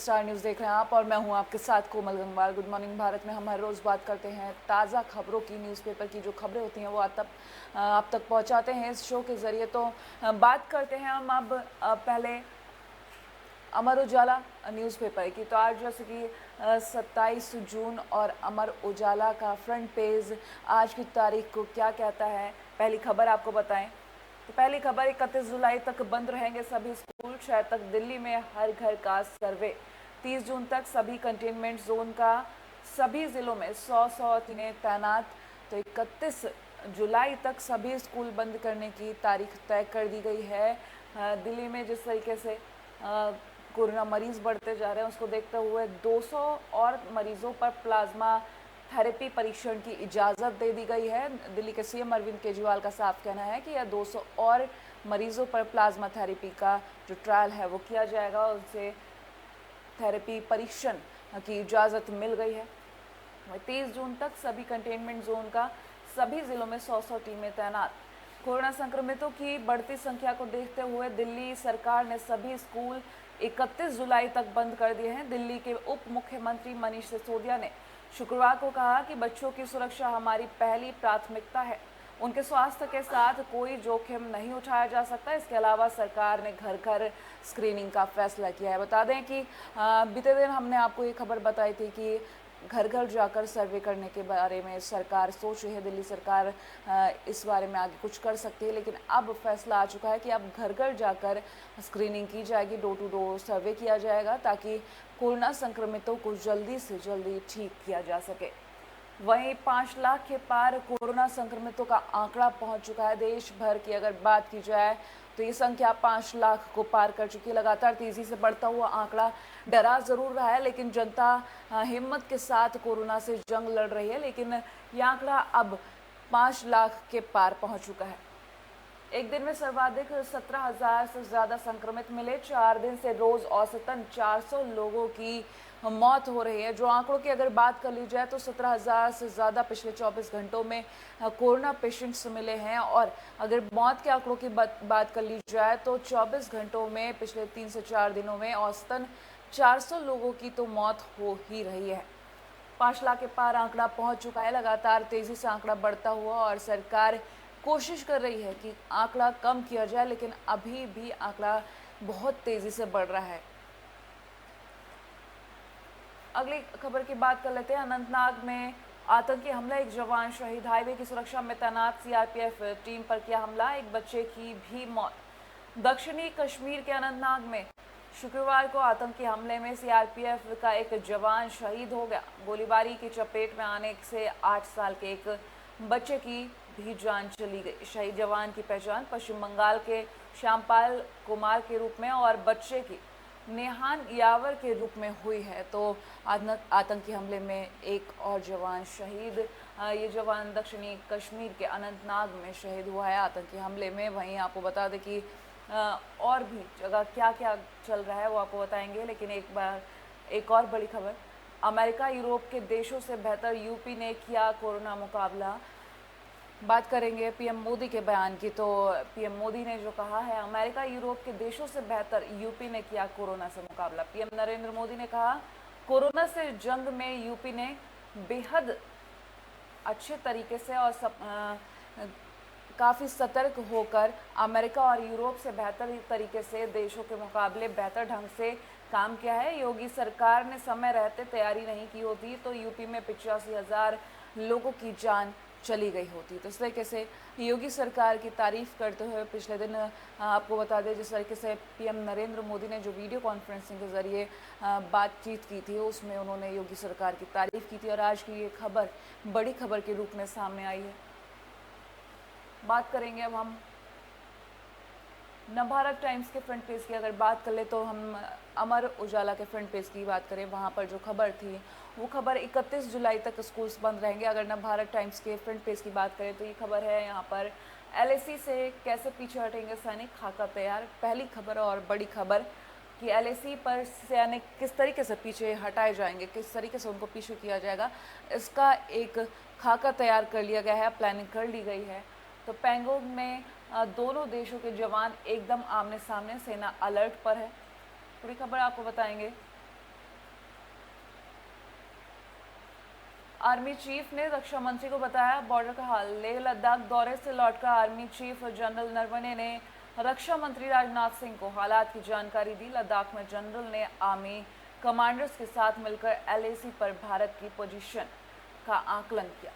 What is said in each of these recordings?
Star news देख रहे हैं आप और मैं हूं आपके साथ कोमल गंगवार। गुड मॉर्निंग भारत में हम हर रोज़ बात करते हैं ताज़ा खबरों की। न्यूज़पेपर की जो खबरें होती हैं वो आप तक पहुंचाते हैं इस शो के ज़रिए। तो बात करते हैं हम अब पहले अमर उजाला न्यूज़पेपर की। तो आज जैसे कि 27 जून और अमर उजाला का फ्रंट पेज आज की तारीख को क्या कहता है, पहली खबर आपको बताएं। तो पहली खबर, 31 जुलाई तक बंद रहेंगे सभी स्कूल, 6 तक दिल्ली में हर घर का सर्वे। 30 जून तक सभी कंटेनमेंट जोन का सभी जिलों में 100 टीमें तैनात। तो 31 जुलाई तक सभी स्कूल बंद करने की तारीख तय कर दी गई है। दिल्ली में जिस तरीके से कोरोना मरीज बढ़ते जा रहे हैं उसको देखते हुए 200 और मरीजों पर प्लाज्मा थेरेपी परीक्षण की इजाज़त दे दी गई है। दिल्ली के सीएम अरविंद केजरीवाल का साफ कहना है कि यह 200 और मरीजों पर प्लाज्मा थेरेपी का जो ट्रायल है वो किया जाएगा। उनसे थेरेपी परीक्षण की इजाज़त मिल गई है। 30 जून तक सभी कंटेनमेंट जोन का सभी जिलों में 100 टीमें तैनात। कोरोना संक्रमितों की बढ़ती संख्या को देखते हुए दिल्ली सरकार ने सभी स्कूल 31 जुलाई तक बंद कर दिए हैं। दिल्ली के उप मुख्यमंत्री मनीष सिसोदिया ने शुक्रवार को कहा कि बच्चों की सुरक्षा हमारी पहली प्राथमिकता है। उनके स्वास्थ्य के साथ कोई जोखिम नहीं उठाया जा सकता। इसके अलावा सरकार ने घर घर स्क्रीनिंग का फैसला किया है। बता दें कि बीते दिन हमने आपको ये खबर बताई थी कि घर घर जाकर सर्वे करने के बारे में सरकार सोच रही है। दिल्ली सरकार इस बारे में आगे कुछ कर सकती है, लेकिन अब फैसला आ चुका है कि अब घर घर जाकर स्क्रीनिंग की जाएगी, डोर टू डोर सर्वे किया जाएगा ताकि कोरोना संक्रमितों को जल्दी से जल्दी ठीक किया जा सके। वहीं 5 लाख के पार कोरोना संक्रमितों का आंकड़ा पहुंच चुका है। देश भर की अगर बात की जाए तो ये संख्या 5 लाख को पार कर चुकी है। लगातार तेजी से बढ़ता हुआ आंकड़ा डरा जरूर रहा है, लेकिन जनता हिम्मत के साथ कोरोना से जंग लड़ रही है। लेकिन ये आंकड़ा अब 5 लाख के पार पहुंच चुका है। एक दिन में सर्वाधिक 17,000 से ज़्यादा संक्रमित मिले। 4 दिन से रोज़ औसतन 400 लोगों की मौत हो रही है। जो आंकड़ों की अगर बात कर ली जाए तो 17,000 से ज़्यादा पिछले 24 घंटों में कोरोना पेशेंट्स मिले हैं। और अगर मौत के आंकड़ों की बात कर ली जाए तो 24 घंटों में पिछले 3 से 4 दिनों में औसतन 400 लोगों की तो मौत हो ही रही है। 5 लाख के पार आंकड़ा पहुंच चुका है। लगातार तेज़ी से आंकड़ा बढ़ता हुआ और सरकार कोशिश कर रही है कि आंकड़ा कम किया जाए, लेकिन अभी भी आंकड़ा बहुत तेज़ी से बढ़ रहा है। अगली खबर की बात कर लेते हैं। अनंतनाग में आतंकी हमला, एक जवान शहीद। हाईवे की सुरक्षा में तैनात सीआरपीएफ टीम पर किया हमला, एक बच्चे की भी मौत। दक्षिणी कश्मीर के अनंतनाग में शुक्रवार को आतंकी हमले में सीआरपीएफ का एक जवान शहीद हो गया। गोलीबारी की चपेट में आने से 8 साल के एक बच्चे की भी जान चली गई। शहीद जवान की पहचान पश्चिम बंगाल के श्यामपाल कुमार के रूप में और बच्चे की नेहान यावर के रूप में हुई है। तो आतंकी हमले में एक और जवान शहीद। ये जवान दक्षिणी कश्मीर के अनंतनाग में शहीद हुआ है आतंकी हमले में। वहीं आपको बता दें कि और भी जगह क्या क्या चल रहा है वो आपको बताएंगे, लेकिन एक और बड़ी खबर, अमेरिका यूरोप के देशों से बेहतर यूपी ने किया कोरोना मुकाबला। बात करेंगे पीएम मोदी के बयान की। तो पीएम मोदी ने जो कहा है, अमेरिका यूरोप के देशों से बेहतर यूपी ने किया कोरोना से मुकाबला। पीएम नरेंद्र मोदी ने कहा, कोरोना से जंग में यूपी ने बेहद अच्छे तरीके से और काफ़ी सतर्क होकर अमेरिका और यूरोप से बेहतर तरीके से देशों के मुकाबले बेहतर ढंग से काम किया है। योगी सरकार ने समय रहते तैयारी नहीं की होती तो यूपी में 85,000 लोगों की जान चली गई होती। तो इस तरीके से योगी सरकार की तारीफ करते हुए पिछले दिन आपको बता दें जिस तरीके से पीएम नरेंद्र मोदी ने जो वीडियो कॉन्फ्रेंसिंग के ज़रिए बातचीत की थी उसमें उन्होंने योगी सरकार की तारीफ की थी। और आज की ये खबर बड़ी खबर के रूप में सामने आई है। बात करेंगे अब हम नवभारत टाइम्स के फ्रंट पेज की। अगर बात कर ले तो हम अमर उजाला के फ्रंट पेज की बात करें, वहाँ पर जो खबर थी वो खबर 31 जुलाई तक स्कूल्स बंद रहेंगे। अगर नवभारत टाइम्स के फ्रंट पेज की बात करें तो ये खबर है यहाँ पर, एलएसी से कैसे पीछे हटेंगे सैनिक, खाका तैयार। पहली खबर और बड़ी खबर कि एलएसी पर सैनिक किस तरीके से पीछे हटाए जाएंगे, किस तरीके से उनको पीछे किया जाएगा, इसका एक खाका तैयार कर लिया गया है, प्लानिंग कर ली गई है। तो पैंगोंग में दोनों देशों के जवान एकदम आमने सामने, सेना अलर्ट पर है। पूरी खबर आपको बताएंगे। आर्मी चीफ ने रक्षा मंत्री को बताया बॉर्डर का हाल। लेह लद्दाख दौरे से लौटकर आर्मी चीफ जनरल नरवणे ने रक्षा मंत्री राजनाथ सिंह को हालात की जानकारी दी। लद्दाख में जनरल ने आर्मी कमांडर्स के साथ मिलकर एलएसी पर भारत की पोजीशन का आकलन किया।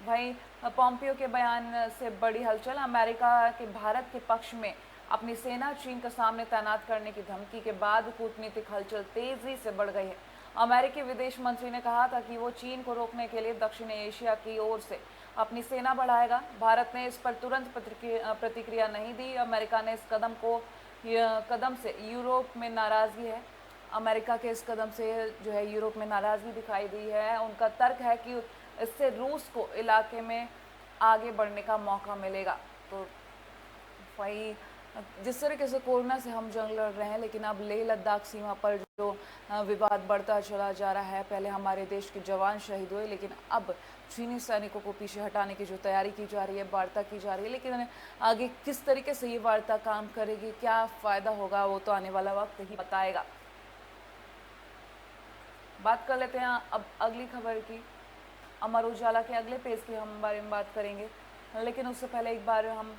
वहीं पोम्पियो के बयान से बड़ी हलचल। अमेरिका के भारत के पक्ष में अपनी सेना चीन के सामने तैनात करने की धमकी के बाद कूटनीतिक हलचल तेजी से बढ़ गई है। अमेरिकी विदेश मंत्री ने कहा था कि वो चीन को रोकने के लिए दक्षिण एशिया की ओर से अपनी सेना बढ़ाएगा। भारत ने इस पर तुरंत प्रतिक्रिया नहीं दी। अमेरिका ने इस कदम से यूरोप में नाराजगी है। अमेरिका के इस कदम से जो है यूरोप में नाराजगी दिखाई दी है। उनका तर्क है कि इससे रूस को इलाके में आगे बढ़ने का मौका मिलेगा। तो वही जिस तरीके से कोरोना से हम जंग लड़ रहे हैं, लेकिन अब लेह लद्दाख सीमा पर जो विवाद बढ़ता चला जा रहा है। पहले हमारे देश के जवान शहीद हुए, लेकिन अब चीनी सैनिकों को पीछे हटाने की जो तैयारी की जा रही है, वार्ता की जा रही है, लेकिन आगे किस तरीके से ये वार्ता काम करेगी, क्या फ़ायदा होगा, वो तो आने वाला वक्त ही बताएगा। बात कर लेते हैं अब अगली खबर की। अमर उजाला के अगले पेज की हम बारे में बात करेंगे, लेकिन उससे पहले एक बार हम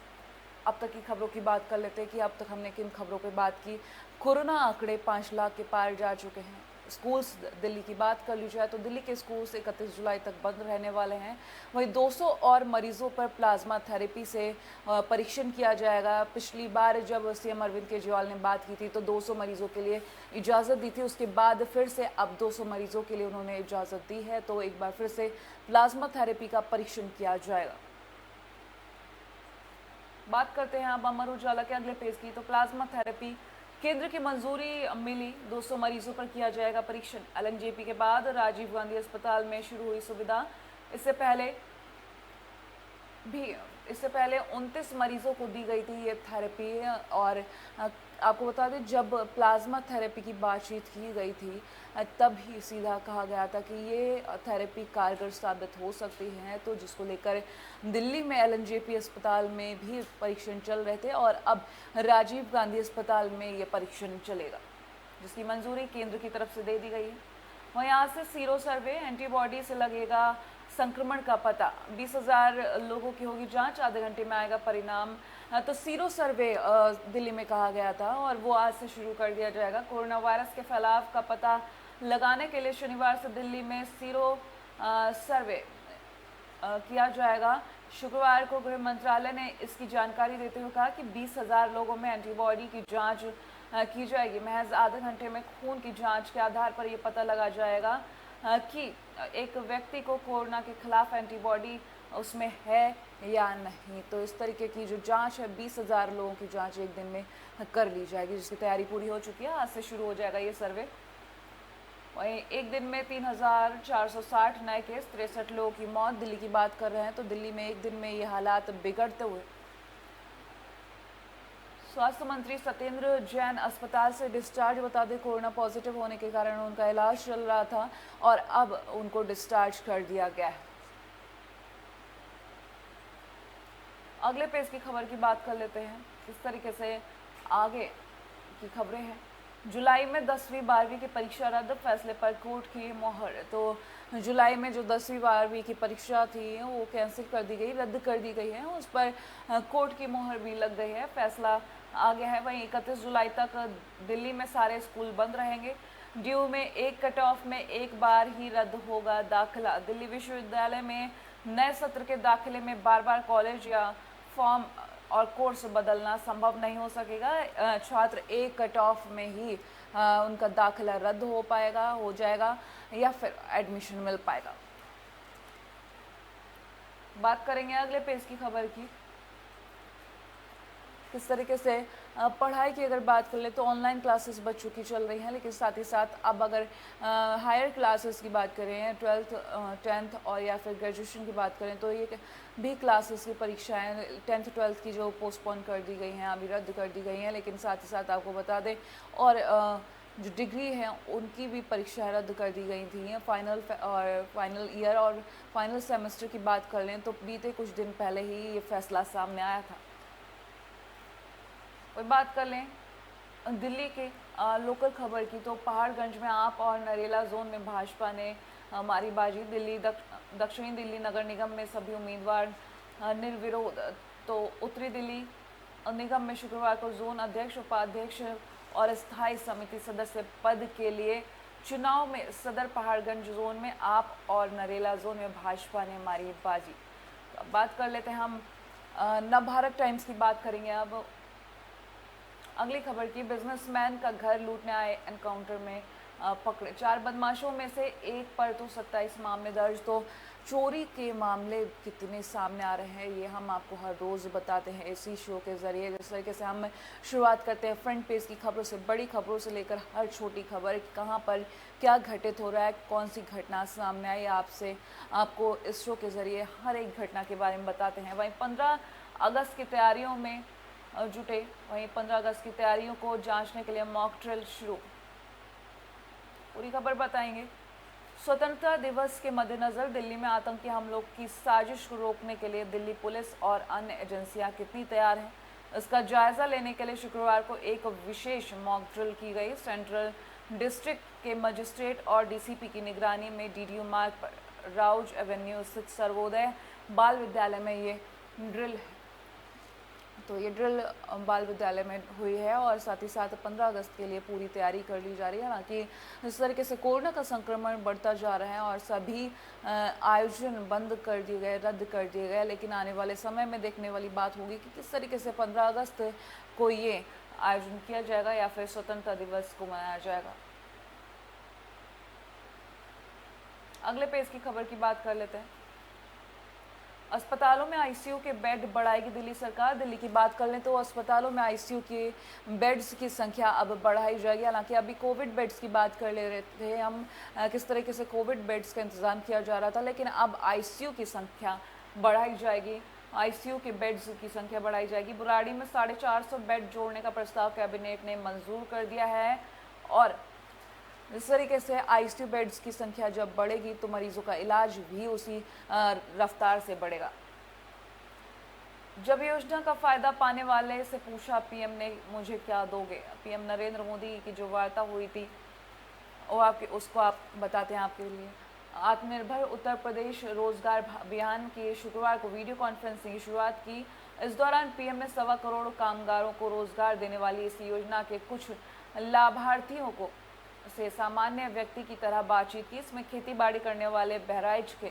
अब तक की खबरों की बात कर लेते हैं कि अब तक हमने किन खबरों पे बात की। कोरोना आंकड़े 5 लाख के पार जा चुके हैं। स्कूल्स दिल्ली की बात कर ली जाए तो दिल्ली के स्कूल्स 31 जुलाई तक बंद रहने वाले हैं। वहीं 200 और मरीजों पर प्लाज्मा थेरेपी से परीक्षण किया जाएगा। पिछली बार जब सीएम अरविंद केजरीवाल ने बात की थी तो 200 मरीजों के लिए इजाज़त दी थी। उसके बाद फिर से अब 200 मरीजों के लिए उन्होंने इजाज़त दी है। तो एक बार फिर से प्लाज्मा थेरेपी का परीक्षण किया जाएगा। बात करते हैं अब अमर उजाला के अगले पेज की। तो प्लाज्मा थेरेपी केंद्र की मंजूरी मिली। 200 मरीजों पर किया जाएगा परीक्षण। एलएनजेपी के बाद राजीव गांधी अस्पताल में शुरू हुई सुविधा। इससे पहले 29 मरीजों को दी गई थी ये थेरेपी। और आपको बता दें, जब प्लाज्मा थेरेपी की बातचीत की गई थी तब ही सीधा कहा गया था कि ये थेरेपी कारगर साबित हो सकती है। तो जिसको लेकर दिल्ली में एलएनजेपी अस्पताल में भी परीक्षण चल रहे थे और अब राजीव गांधी अस्पताल में ये परीक्षण चलेगा, जिसकी मंजूरी केंद्र की तरफ से दे दी गई है। वहीं आज से सीरो सर्वे, एंटीबॉडी से लगेगा संक्रमण का पता। 20,000 लोगों की होगी जांच, आधे घंटे में आएगा परिणाम। तो सीरो सर्वे दिल्ली में कहा गया था और वो आज से शुरू कर दिया जाएगा। कोरोना वायरस के फैलाव का पता लगाने के लिए शनिवार से दिल्ली में सीरो सर्वे किया जाएगा। शुक्रवार को गृह मंत्रालय ने इसकी जानकारी देते हुए कहा कि 20,000 लोगों में एंटीबॉडी की जांच की जाएगी। महज आधे घंटे में खून की जांच के आधार पर ये पता लगा जाएगा कि एक व्यक्ति को कोरोना के खिलाफ एंटीबॉडी उसमें है या नहीं। तो इस तरीके की जो जांच है, 20,000 लोगों की जांच एक दिन में कर ली जाएगी, जिसकी तैयारी पूरी हो चुकी है। आज से शुरू हो जाएगा ये सर्वे। वहीं एक दिन में 3,460 नए केस, 63 लोगों की मौत। दिल्ली की बात कर रहे हैं तो दिल्ली में एक दिन में ये हालात बिगड़ते हुए। स्वास्थ्य मंत्री सत्येंद्र जैन अस्पताल से डिस्चार्ज। बता दें, कोरोना पॉजिटिव होने के कारण उनका इलाज चल रहा था और अब उनको डिस्चार्ज कर दिया गया है। अगले पेज की खबर की बात कर लेते हैं, किस तरीके से आगे की खबरें हैं। जुलाई में 10वीं 12वीं की परीक्षा रद्द, फैसले पर कोर्ट की मोहर। तो जुलाई में जो 10वीं 12वीं की परीक्षा थी वो कैंसिल कर दी गई, रद्द कर दी गई है। उस पर कोर्ट की मोहर भी लग गई है, फैसला आ गया है। वहीं 31 जुलाई तक दिल्ली में सारे स्कूल बंद रहेंगे। ड्यू में एक कट ऑफ में एक बार ही रद्द होगा दाखिला। दिल्ली विश्वविद्यालय में नए सत्र के दाखिले में बार बार कॉलेज या फॉर्म और कोर्स बदलना संभव नहीं हो सकेगा। छात्र एक कट ऑफ में ही उनका दाखिला रद्द हो जाएगा या फिर एडमिशन मिल पाएगा। बात करेंगे अगले पेज की खबर की, किस तरीके से पढ़ाई की अगर बात कर ले तो ऑनलाइन क्लासेस बच्चों की चल रही हैं, लेकिन साथ ही साथ अब अगर हायर क्लासेस की बात करें, 12th 10th और या फिर ग्रेजुएशन की बात करें तो ये भी क्लासेस की परीक्षाएं 10th 12th की जो पोस्टपोन कर दी गई हैं, अभी रद्द कर दी गई हैं। लेकिन साथ ही साथ आपको बता दें और जो डिग्री हैं उनकी भी परीक्षाएं रद्द कर दी गई थी। फाइनल ईयर और फाइनल सेमेस्टर की बात कर लें तो बीते कुछ दिन पहले ही ये फैसला सामने आया था। और बात कर लें दिल्ली के लोकल खबर की तो पहाड़गंज में आप और नरेला जोन में भाजपा ने हमारी बाजी। दक्षिणी दिल्ली नगर निगम में सभी उम्मीदवार निर्विरोध, तो उत्तरी दिल्ली निगम में शुक्रवार को जोन अध्यक्ष, उपाध्यक्ष और स्थायी समिति सदस्य पद के लिए चुनाव में सदर पहाड़गंज जोन में आप और नरेला जोन में भाजपा ने मारी बाजी। तो अब बात कर लेते हैं हम नवभारत टाइम्स की बात करेंगे। अब अगली खबर की, बिजनेसमैन का घर लूटने आए एनकाउंटर में पकड़े 4 बदमाशों में से एक पर तो 27 मामले दर्ज। तो चोरी के मामले कितने सामने आ रहे हैं ये हम आपको हर रोज़ बताते हैं इसी शो के ज़रिए। जिस तरीके से हम शुरुआत करते हैं फ्रंट पेज की खबरों से, बड़ी खबरों से लेकर हर छोटी खबर, कहाँ पर क्या घटित हो रहा है, कौन सी घटना सामने आई, आपको इस शो के ज़रिए हर एक घटना के बारे में बताते हैं। वहीं 15 अगस्त की तैयारियों में जुटे, वहीं 15 अगस्त की तैयारियों को जांचने के लिए मॉक ड्रिल शुरू, पूरी खबर बताएंगे। स्वतंत्रता दिवस के मद्देनजर दिल्ली में आतंकी हमलों की साजिश को रोकने के लिए दिल्ली पुलिस और अन्य एजेंसियां कितनी तैयार हैं, इसका जायजा लेने के लिए शुक्रवार को एक विशेष मॉक ड्रिल की गई। सेंट्रल डिस्ट्रिक्ट के मजिस्ट्रेट और डीसीपी की निगरानी में डीडीयू मार्ग पर राउज एवेन्यू स्थित सर्वोदय बाल विद्यालय में ये ड्रिल है। तो ये ड्रिल बाल विद्यालय में हुई है और साथ ही साथ 15 अगस्त के लिए पूरी तैयारी कर ली जा रही है। हालांकि इस तरीके से कोरोना का संक्रमण बढ़ता जा रहा है और सभी आयोजन बंद कर दिए गए, रद्द कर दिए गए, लेकिन आने वाले समय में देखने वाली बात होगी कि किस तरीके से 15 अगस्त को ये आयोजन किया जाएगा या फिर स्वतंत्रता दिवस को मनाया जाएगा। अगले पेज की खबर की बात कर लेते हैं। अस्पतालों में आईसीयू के बेड बढ़ाएगी दिल्ली सरकार। दिल्ली की बात कर लें तो अस्पतालों में आईसीयू के बेड्स की संख्या अब बढ़ाई जाएगी। हालांकि अभी कोविड बेड्स की बात कर ले रहे थे हम, किस तरीके से कोविड बेड्स का इंतजाम किया जा रहा था, लेकिन अब आईसीयू की संख्या बढ़ाई जाएगी। आईसीयू के बेड्स की संख्या बढ़ाई जाएगी। बुराड़ी में 450 बेड जोड़ने का प्रस्ताव कैबिनेट ने मंजूर कर दिया है और इस तरीके से आईसीयू बेड्स की संख्या जब बढ़ेगी तो मरीजों का इलाज भी उसी रफ्तार से बढ़ेगा। जब योजना का फायदा पाने वाले से पूछा पीएम ने मुझे क्या दोगे, पीएम नरेंद्र मोदी की जो वार्ता हुई थी वो उसको आप बताते हैं आपके लिए। आत्मनिर्भर उत्तर प्रदेश रोजगार अभियान की शुक्रवार को वीडियो कॉन्फ्रेंसिंग की शुरुआत की। इस दौरान पीएम ने 1.25 करोड़ कामगारों को रोजगार देने वाली इस योजना के कुछ लाभार्थियों को से सामान्य व्यक्ति की तरह बातचीत की। इसमें खेती बाड़ी करने वाले बहराइच के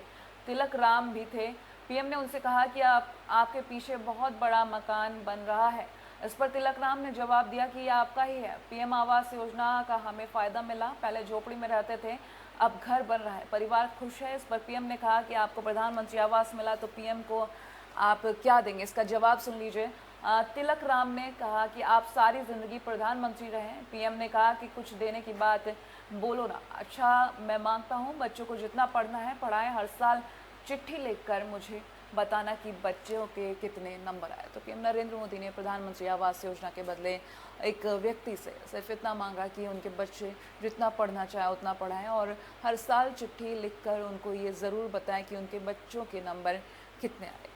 तिलक राम भी थे। पीएम ने उनसे कहा कि आपके पीछे बहुत बड़ा मकान बन रहा है। इस पर तिलक राम ने जवाब दिया कि यह आपका ही है। पीएम आवास योजना का हमें फ़ायदा मिला, पहले झोपड़ी में रहते थे, अब घर बन रहा है, परिवार खुश है। इस पर पीएम ने कहा कि आपको प्रधानमंत्री आवास मिला तो पीएम को आप क्या देंगे, इसका जवाब सुन लीजिए। तिलक राम ने कहा कि आप सारी ज़िंदगी प्रधानमंत्री रहें। पीएम ने कहा कि कुछ देने की बात बोलो ना। अच्छा, मैं मांगता हूँ बच्चों को जितना पढ़ना है पढ़ाएं, हर साल चिट्ठी लिखकर मुझे बताना कि बच्चों के कितने नंबर आए। तो पीएम नरेंद्र मोदी ने प्रधानमंत्री आवास योजना के बदले एक व्यक्ति से सिर्फ इतना मांगा कि उनके बच्चे जितना पढ़ना चाहे उतना पढ़ाएं और हर साल चिट्ठी लिखकर उनको ये ज़रूर बताएं कि उनके बच्चों के नंबर कितने आए।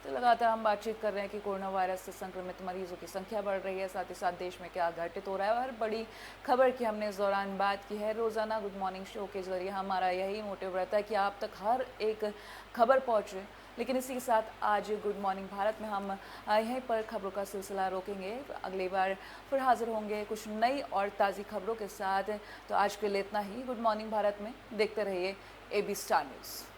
तो लगातार हम बातचीत कर रहे हैं कि कोरोना वायरस से संक्रमित मरीजों की संख्या बढ़ रही है, साथ ही साथ देश में क्या घटित हो रहा है और बड़ी खबर की हमने इस दौरान बात की है। रोज़ाना गुड मॉर्निंग शो के जरिए हमारा यही मोटिव रहता है कि आप तक हर एक खबर पहुँचे। लेकिन इसी के साथ आज गुड मॉर्निंग भारत में हम यहीं पर खबरों का सिलसिला रोकेंगे। अगली बार फिर हाजिर होंगे कुछ नई और ताज़ी खबरों के साथ। तो आज के लिए इतना ही। गुड मॉर्निंग भारत में देखते रहिए AB स्टार न्यूज़।